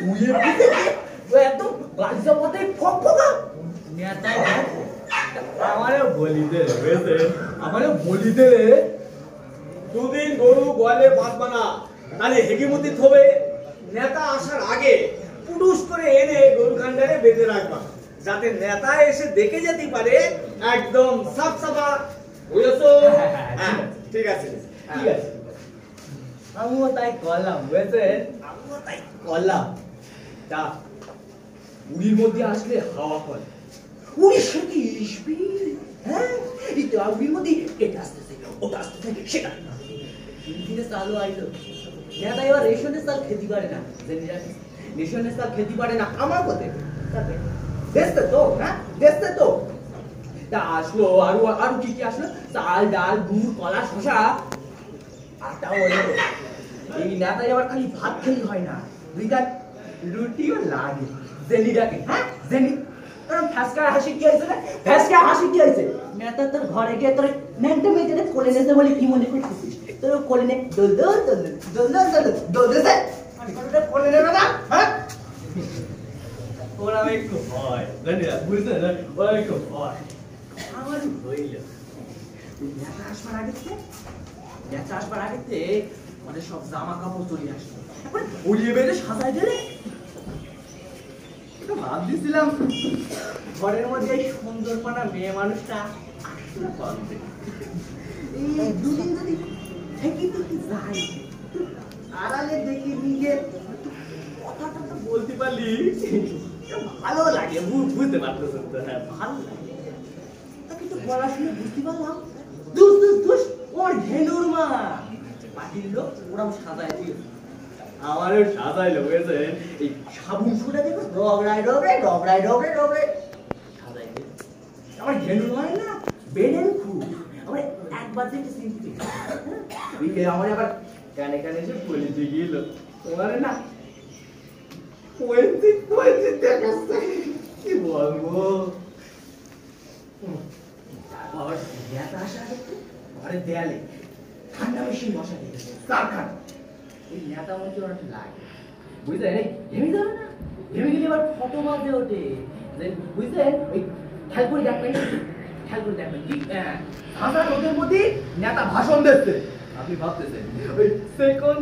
বুয়ে বুঝে ও একদম গালিসা মতে ফকফকা নেতাই আমারে বলি দে বুঝে আমারে বলি দে দুদিন গরু গোয়ালে বাঁধবা না তাহলে হেগিমতি থবে নেতা আসার আগে পুরুষ করে এনে গরু খান্ডারে বেঁধে রাখবা যাতে নেতা এসে দেখে যেতে পারে একদম সাফ সাফা বুঝছো হ্যাঁ ঠিক আছে ঠিক আছে আমিও তাই করলাম বুঝছেন আমিও তাই করলাম তা উড়ির মধ্যে আসলে হাওয়া করে উড়ির সাথে ইসবি হ্যাঁ এই তো উড়ির মধ্যে এটা আসতেছে ওটা আসতেছে সেটা দিনে চালু আইলো নেতা এবার রেশনের চাল খেতে পারে না রেশনের চাল খেতে পারে না আমার কথা দেখতে তো হ্যাঁ দেখতে তো তা আসলো আরো আরো কি কি আসলো চাল ডাল গুড় কলা শসা আটা হলো এই নেতাই আবার খালি ভাত খেলি হয় না দুইটা রুটিও লাগে জেলিটাকে হ্যাঁ জেলি ফ্যাসকা হাসি কি হয়েছে না ফ্যাসকা হাসি কি হয়েছে নেতা তোর ঘরে গিয়ে তোর ন্যাংটা মেয়েদের কোলে নেতে বলে কি মনে করছিস তোর কোলে নে দোল দোল দোল দোল দোল দোল দোল দে আমি কোলে নেবে না হ্যাঁ ওরা একটু হয় জানি না বুঝতে না ওরা একটু হয় আমার হইল নেতা আসবার আগেতে মানে সব জামা কাপড় চলে আসলো এখন বলিয়ে বেঁধে সাজাই দিলে ভাবছিলাম ঘরের মধ্যে এই সুন্দরপানা মেয়ে মানুষটা আসলে পারবে এই দুদিন যদি থেকে থেকে যাই আড়ালে দেখে নিজে কথাটা তো বলতে পারলি ভালো লাগে বুঝতে পারতেছেন তো হ্যাঁ ভালো লাগে তা কিন্তু বলা শুনে বুঝতে পারলাম দুস দুস দুস ওর ধেনুর মা বাকির লোক ওরাও সাজায় দিয়েছে আমারও সাজাইলো বুঝেছেন এই সাবুন সুটা দেখো ডগরাই ডগরাই ডগরাই ডগরাই ডগরাই সাজাই দিয়ে আমার ধেনুর হয় না বেডেন খুব আমার একবার দেখে সিনতে ওইকে আমার আবার কানে কানে এসে বলে দিয়ে গেল তোমার না কোয়েন্সি দেখাচ্ছে কি বলবো তারপর নেতা আসা ঘরে দেয়ালে ঠান্ডা মেশিন বসা দিয়েছে কারখানা এই নেতা মন্ত্রী অনেক লাগে বুঝলেন ঘেমে যাবে না ঘেমে গেলে এবার ফটো মারতে ওঠে বুঝলেন ওই খেয়াল করে দেখবেন কি হাজার লোকের মধ্যে নেতা ভাষণ দিচ্ছে আপনি ভাবতেছেন ওই সেকেন্ড